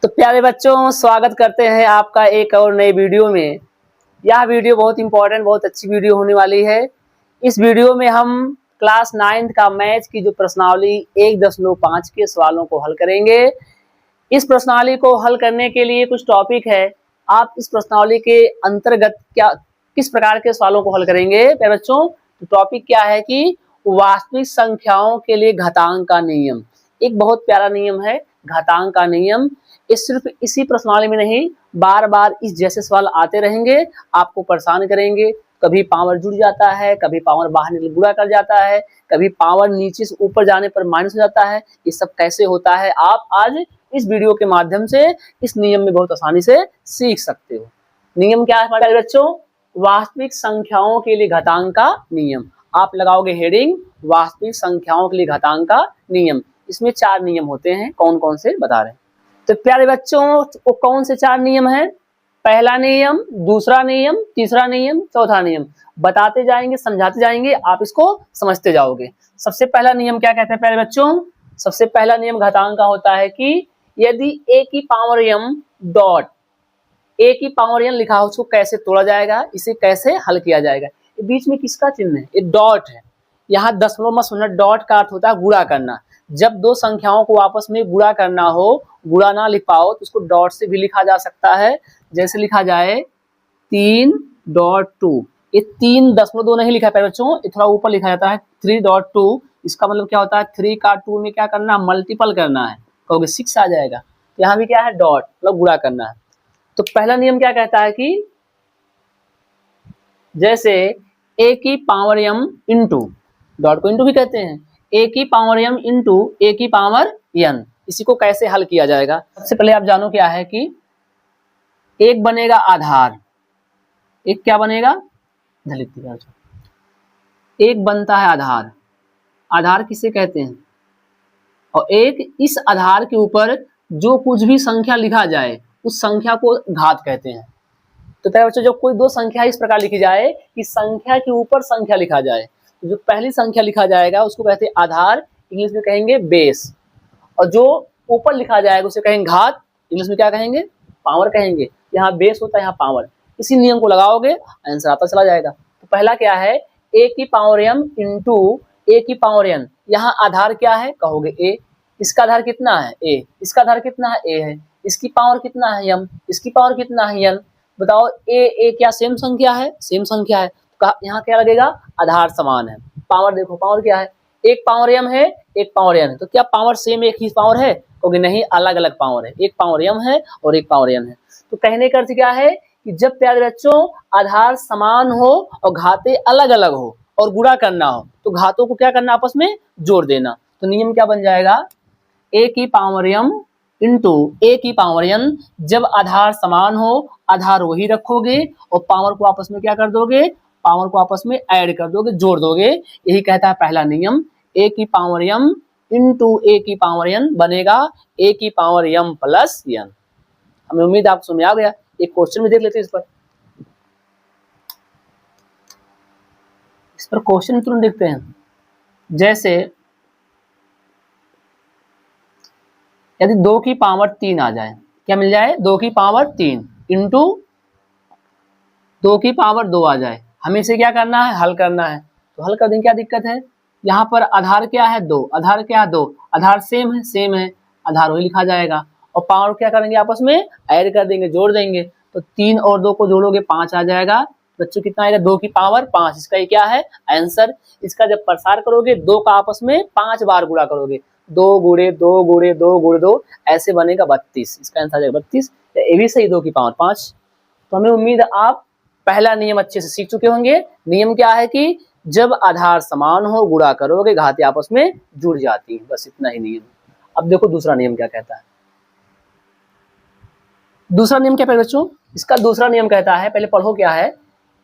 तो प्यारे बच्चों, स्वागत करते हैं आपका एक और नए वीडियो में। यह वीडियो बहुत इंपॉर्टेंट, बहुत अच्छी वीडियो होने वाली है। इस वीडियो में हम क्लास 9th का मैथ्स की जो प्रश्नावली 1.5 के सवालों को हल करेंगे। इस प्रश्नावली को हल करने के लिए कुछ टॉपिक है। आप इस प्रश्नावली के अंतर्गत किस प्रकार के सवालों को हल करेंगे प्यारे बच्चों? तो टॉपिक क्या है कि वास्तविक संख्याओं के लिए घातांक का नियम। एक बहुत प्यारा नियम है घातांक का नियम। इस सिर्फ इसी प्रश्नावली में नहीं, बार बार इस जैसे सवाल आते रहेंगे, आपको परेशान करेंगे। कभी पावर जुड़ जाता है, कभी पावर बाहर निकल गुणा कर जाता है, कभी पावर नीचे से ऊपर जाने पर माइनस हो जाता है। ये सब कैसे होता है आप आज इस वीडियो के माध्यम से इस नियम में बहुत आसानी से सीख सकते हो। नियम क्या है हमारे बच्चों? वास्तविक संख्याओं के लिए घातांक का नियम। आप लगाओगे हेडिंग वास्तविक संख्याओं के लिए घातांक का नियम। इसमें 4 नियम होते हैं। कौन कौन से बता रहे हैं? तो प्यारे बच्चों, वो कौन से 4 नियम हैं? पहला नियम, दूसरा नियम, तीसरा नियम, चौथा नियम। बताते जाएंगे, समझाते जाएंगे, आप इसको समझते जाओगे। सबसे पहला नियम क्या कहते हैं प्यारे बच्चों? सबसे पहला नियम घातांक का होता है कि यदि a की पावर m डॉट a की पावर n लिखा हो, उसको कैसे तोड़ा जाएगा, इसे कैसे हल किया जाएगा। बीच में किसका चिन्ह है? ये डॉट है। यहाँ दशमलव मत सुनना, डॉट का अर्थ होता है गुणा करना। जब दो संख्याओं को आपस में गुणा करना हो, गुणा ना लिख पाओ तो उसको डॉट से भी लिखा जा सकता है। जैसे लिखा जाए 3.2। ये 3.2 नहीं लिखा है बच्चों, ये थोड़ा ऊपर लिखा जाता है 3.2। इसका मतलब क्या होता है? 3 का 2 में क्या करना है? मल्टीपल करना है। कहोगे 6 आ जाएगा। तो यहाँ भी क्या है? डॉट, मतलब गुणा करना है। तो पहला नियम क्या कहता है कि जैसे a की पावर m इंटू, डॉट को इंटू भी कहते हैं, a की पावर m इंटू a की पावर n, इसी को कैसे हल किया जाएगा? सबसे पहले आप जानो क्या है कि एक बनेगा आधार। एक क्या बनेगा? एक बनता है आधार। आधार किसे कहते हैं? और एक इस आधार के ऊपर जो कुछ भी संख्या लिखा जाए उस संख्या को घात कहते हैं। तो प्यारे बच्चों, जब कोई दो संख्या इस प्रकार लिखी जाए कि संख्या के ऊपर संख्या लिखा जाए, तो जो पहली संख्या लिखा जाएगा उसको कहते हैं आधार, इंग्लिश में कहेंगे बेस। और जो ऊपर लिखा जाएगा उसे कहेंगे घात, इंग्लिश में क्या कहेंगे? पावर कहेंगे। यहाँ बेस होता है, यहाँ पावर। इसी नियम को लगाओगे, आंसर आता चला जाएगा। तो पहला क्या है? a की पावर m इंटू a की पावर n। यहाँ आधार क्या है? कहोगे a। इसका आधार कितना है? a। इसका आधार कितना है? a है। इसकी पावर कितना है? m। इसकी पावर कितना है? n। बताओ a क्या सेम संख्या है? सेम संख्या है। तो यहाँ क्या लगेगा? आधार समान है। पावर देखो, पावर क्या है? एक पावर m है, एक पावर n है। तो क्या पावर सेम एक ही पावर है? क्योंकि नहीं, अलग अलग पावर है। एक पावर m है और एक पावर n है। तो कहने का अर्थ क्या है कि जब प्यारे बच्चों आधार समान हो और घाते अलग अलग हो और गुणा करना हो, तो घातों को क्या करना? आपस में जोड़ देना। तो नियम क्या बन जाएगा? a की पावर m इंटू a की पावर n। जब आधार समान हो, आधार वही रखोगे और पावर को आपस में क्या कर दोगे? पावर को आपस में ऐड कर दोगे, जोड़ दोगे। यही कहता है पहला नियम। a की पावर m इंटू a की पावर n बनेगा a की पावर m प्लस n। हमें उम्मीद आपको समझ आ गया। एक क्वेश्चन में देख लेते हैं इस पर क्वेश्चन तुरंत देखते हैं। जैसे यदि 2 की पावर 3 आ जाए, क्या मिल जाए? 2 की पावर 3 इंटू 2 की पावर 2 आ जाए। हमें इसे क्या करना है? हल करना है। तो हल कर देंगे, क्या दिक्कत है? यहाँ पर आधार क्या है? 2। आधार क्या है? 2। आधार सेम है, सेम है, आधार वही लिखा जाएगा। और पावर क्या करेंगे? आपस में ऐड कर देंगे, जोड़ देंगे। तो 3 और 2 को जोड़ोगे 5 आ जाएगा। बच्चों कितना आएगा? 2 की पावर 5। इसका ये क्या है? आंसर। इसका जब प्रसार करोगे 2 का आपस में 5 बार गुणा करोगे, 2 गुणे 2 गुणे 2 गुणे 2, ऐसे बनेगा 32। इसका आंसर आ जाएगा 32। ये भी सही, 2 की पावर 5। तो हमें उम्मीद आप पहला नियम अच्छे से सीख चुके होंगे। नियम क्या है कि जब आधार समान हो, गुणा करोगे, घातें आपस में जुड़ जाती हैं। बस इतना ही नियम। अब देखो दूसरा नियम क्या कहता है। दूसरा नियम क्या है बच्चों? इसका दूसरा नियम कहता है, पहले पढ़ो क्या है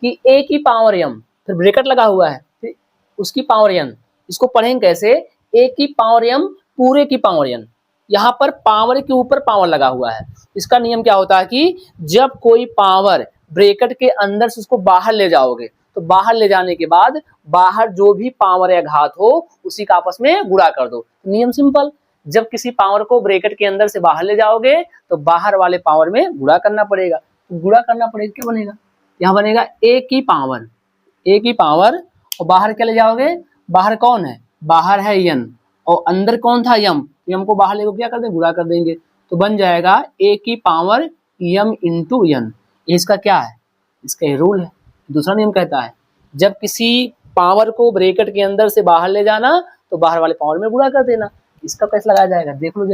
कि a की पावर m, फिर ब्रैकेट लगा हुआ है, फिर उसकी पावर n। इसको पढ़ेंगे कैसे? a की पावर m पूरे की पावर n। यहाँ पर पावर के ऊपर पावर लगा हुआ है। इसका नियम क्या होता है कि जब कोई पावर ब्रैकेट के अंदर से उसको बाहर ले जाओगे, तो बाहर ले जाने के बाद बाहर जो भी पावर या घात हो उसी का आपस में गुणा कर दो। नियम सिंपल। जब किसी पावर को ब्रैकेट के अंदर से बाहर ले जाओगे तो बाहर वाले पावर में गुणा करना पड़ेगा। तो गुणा करना पड़ेगा, क्या बनेगा, यहाँ बनेगा a की पावर और बाहर क्या ले जाओगे, बाहर कौन है, बाहर है n और अंदर कौन था m को बाहर लेकर क्या कर देंगे, गुणा कर देंगे। तो बन जाएगा a की पावर m इंटू n। इसका क्या है, इसका ये रूल है। दूसरा नियम कहता है जब किसी पावर को ब्रैकेट के अंदर से बाहर ले जाना तो बाहर वाले पावर में गुणा कर देना। इसका कैसे लगाया जाएगा, देख लो।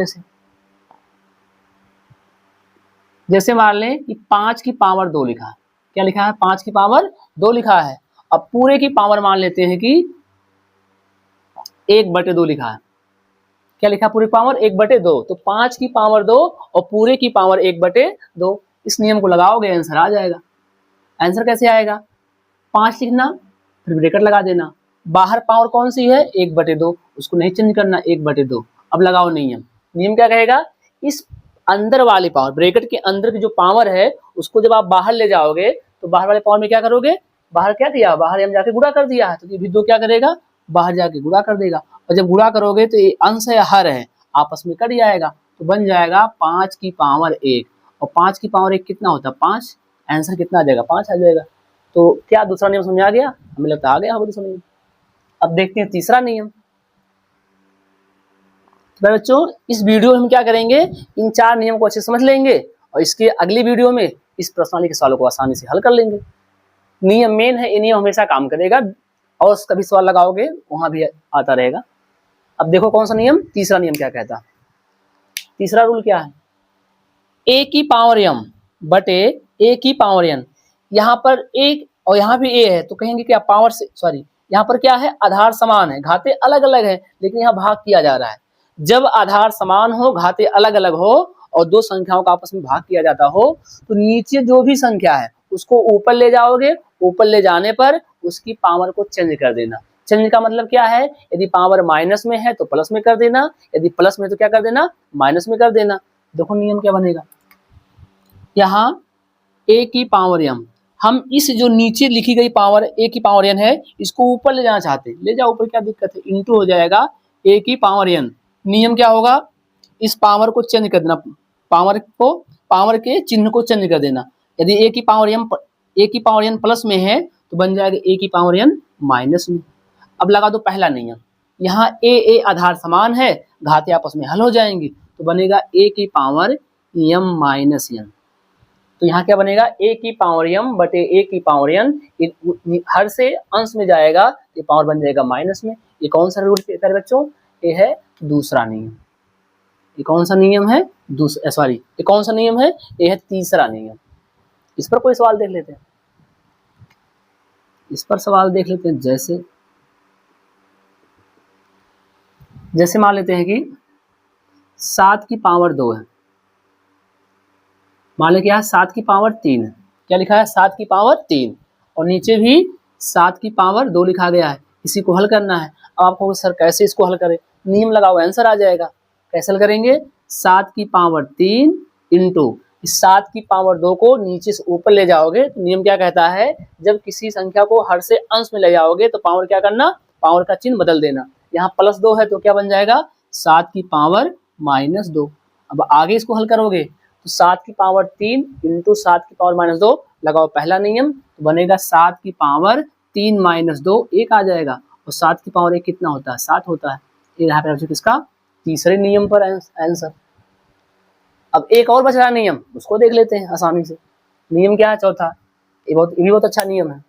जैसे मान लें कि 5 की पावर 2 लिखा है, क्या लिखा है, 5 की पावर 2 लिखा है। अब पूरे की पावर मान लेते हैं कि 1/2 लिखा है, क्या लिखा, पूरी पावर 1/2। तो 5 की पावर 2 और पूरे की पावर 1/2। इस नियम को लगाओगे आंसर आ जाएगा। आंसर कैसे आएगा, 5 लिखना फिर ब्रैकेट लगा देना, बाहर पावर कौन सी है 1/2, उसको नहीं चेंज करना 1/2। अब लगाओ नियम क्या कहेगा, इस अंदर वाली पावर ब्रैकेट के अंदर की जो पावर है उसको जब आप बाहर ले जाओगे तो बाहर वाले पावर में क्या करोगे, बाहर क्या दिया, बाहर हम जाके गुणा कर दिया है, तो ये भी 2 क्या करेगा, बाहर जाके गुणा कर देगा। और जब गुणा करोगे तो ये अंश है हर है, आपस में कट जाएगा। तो बन जाएगा 5 की पावर 1 और 5 की पावर 1 कितना होता है 5। आंसर कितना आ जाएगा, 5 आ जाएगा। तो क्या दूसरा नियम समझ आ गया, हमें लगता आ गया दूसरा नियम। अब देखते हैं तीसरा नियम। तो बच्चों इस वीडियो में हम क्या करेंगे, इन 4 नियम को अच्छे समझ लेंगे और इसके अगली वीडियो में इस प्रश्नावली के सवालों को आसानी से हल कर लेंगे। नियम मेन है, ये नियम हमेशा काम करेगा और कभी सवाल लगाओगे वहां भी आता रहेगा। अब देखो कौन सा नियम, तीसरा नियम क्या कहता है। तीसरा रूल क्या है, a की पावर m बटे a की पावर n। यहाँ पर एक और यहाँ भी a है तो कहेंगे क्या, पावर से सॉरी यहाँ पर क्या है, आधार समान है, घाते अलग अलग है, लेकिन यहाँ भाग किया जा रहा है। जब आधार समान हो, घाते अलग अलग हो और 2 संख्याओं का आपस में भाग किया जाता हो तो नीचे जो भी संख्या है उसको ऊपर ले जाओगे, ऊपर ले जाने पर उसकी पावर को चेंज कर देना। चेंज का मतलब क्या है, यदि पावर माइनस में है तो प्लस में कर देना, यदि प्लस में तो क्या कर देना, माइनस में कर देना। देखो नियम क्या बनेगा, यहाँ a की पावर m, हम इस जो नीचे लिखी गई पावर a की पावर n है इसको ऊपर ले जाना चाहते, ले जाओ ऊपर, क्या दिक्कत है, इंटू हो जाएगा a की पावर n। नियम क्या होगा, इस पावर को चेंज कर देना, पावर के चिन्ह को चेंज कर देना। यदि a की पावर n प्लस में है तो बन जाएगा a की पावर n माइनस में। अब लगा दो पहला नियम, यहाँ a आधार समान है, घाते आपस में हल हो जाएंगे तो बनेगा a की पावर m माइनस n। तो यहाँ क्या बनेगा, a की पावर m बटे a की पावर n, हर से अंश में जाएगा ये पावर बन जाएगा माइनस में। ये कौन सा रूल कहता है बच्चों, ये है दूसरा नियम। ये कौन सा नियम है, ये कौन सा नियम है, ये है तीसरा नियम। इस पर कोई सवाल देख लेते हैं, इस पर सवाल देख लेते हैं। जैसे मान लेते हैं कि 7 की पावर 2 है, मान लें क्या है 7 की पावर 3 है, क्या लिखा है 7 की पावर 3 और नीचे भी 7 की पावर 2 लिखा गया है। इसी को हल करना है। अब आपको सर कैसे इसको हल करें, नियम लगाओ आंसर आ जाएगा। कैसे हल करेंगे, 7 की पावर 3 इंटू इस 7 की पावर 2 को नीचे से ऊपर ले जाओगे तो नियम क्या कहता है, जब किसी संख्या को हर से अंश में ले जाओगे तो पावर क्या करना, पावर का चिन्ह बदल देना। यहाँ +2 है तो क्या बन जाएगा 7 की पावर -2। अब आगे इसको हल करोगे तो 7 की पावर 3 इंटू 7 की पावर -2 लगाओ पहला नियम तो बनेगा 7 की पावर 3 - 2 1 आ जाएगा और 7 की पावर 1 कितना होता है 7 होता है। ये यहाँ पे किसका, तीसरे नियम पर आंसर। अब एक और बच रहा नियम, उसको देख लेते हैं आसानी से। नियम क्या है चौथा, ये भी बहुत अच्छा नियम है।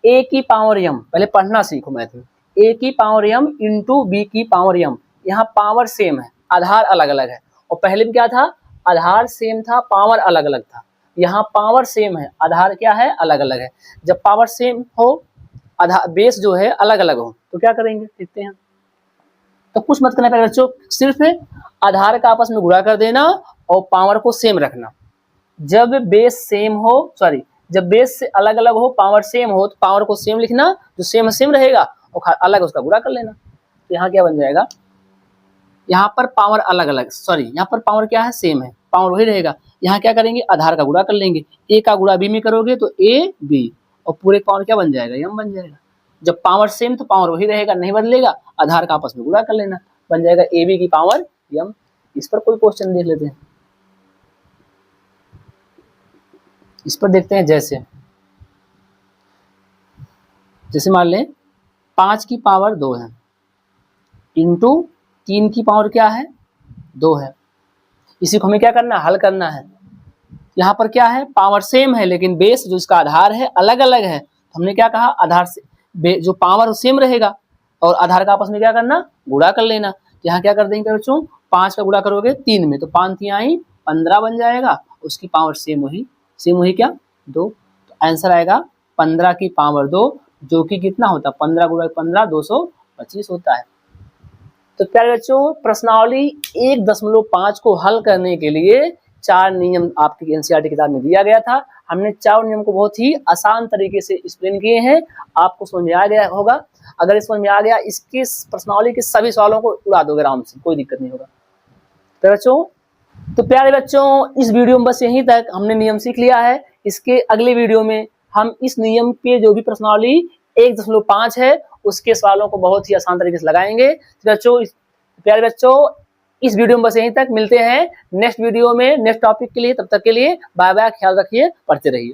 a की पावर m, पहले पढ़ना सीखो मैथ में, a की पावर m इंटू b की पावर m। यहाँ पावर सेम है, आधार अलग अलग है, और पहले में क्या था, आधार सेम था, पावर अलग अलग था। यहाँ पावर सेम है, आधार क्या है अलग अलग है। जब पावर सेम हो, आधार बेस जो है अलग अलग हो तो क्या करेंगे देखते हैं। तो कुछ मत करना पड़ेगा बच्चों, सिर्फ आधार का आपस में गुणा कर देना और पावर को सेम रखना। जब बेस सेम हो, जब बेस से अलग अलग हो, पावर सेम हो तो पावर को सेम लिखना, जो सेम रहेगा और अलग उसका गुणा कर लेना। तो यहाँ क्या बन जाएगा, यहाँ पर पावर अलग अलग, यहाँ पर पावर क्या है सेम है, पावर वही रहेगा। यहाँ क्या करेंगे, आधार का गुणा कर लेंगे, a का गुणा b में करोगे तो a b और पूरे पावर क्या बन जाएगा m बन जाएगा। जब पावर सेम तो पावर वही रहेगा, नहीं बदलेगा, आधार का आपस में गुणा कर लेना, बन जाएगा ab की पावर यम। इस पर कोई क्वेश्चन देख लेते हैं। इस पर देखते हैं, जैसे मान लें 5 की पावर 2 है इंटू 3 की पावर क्या है 2 है। इसी को हमें क्या करना है, हल करना है। यहाँ पर क्या है, पावर सेम है लेकिन बेस जो इसका आधार है अलग अलग है। तो हमने क्या कहा, आधार से जो पावर सेम रहेगा और आधार का आपस में क्या करना, गुणा कर लेना। यहाँ क्या कर देंगे बच्चों, 5 का गुणा करोगे 3 में तो 5 3 आई 15 बन जाएगा। उसकी पावर सेम वही क्या 2। तो आंसर आएगा 15 की पावर 2, जो कि कितना होता है 15 गुणा 15 225 होता है। तो प्यारे बच्चों, प्रश्नावली 1.5 को हल करने के लिए 4 नियम आपकी एनसीईआरटी किताब में दिया गया था। हमने 4 नियम को बहुत ही आसान तरीके से एक्सप्लेन किए हैं। आपको समझ में आ गया होगा। अगर समझ में आ गया, इसके प्रश्नावली के सभी सवालों को उड़ा दोगे आराम से, कोई दिक्कत नहीं होगा। तो प्यारे बच्चों, इस वीडियो में बस यहीं तक हमने नियम सीख लिया है। इसके अगले वीडियो में हम इस नियम पे जो भी प्रश्नावली 1.5 है उसके सवालों को बहुत ही आसान तरीके से लगाएंगे। प्यारे बच्चों, इस वीडियो में बस यहीं तक। मिलते हैं नेक्स्ट वीडियो में नेक्स्ट टॉपिक के लिए। तब तक के लिए बाय बाय, ख्याल रखिए, पढ़ते रहिए।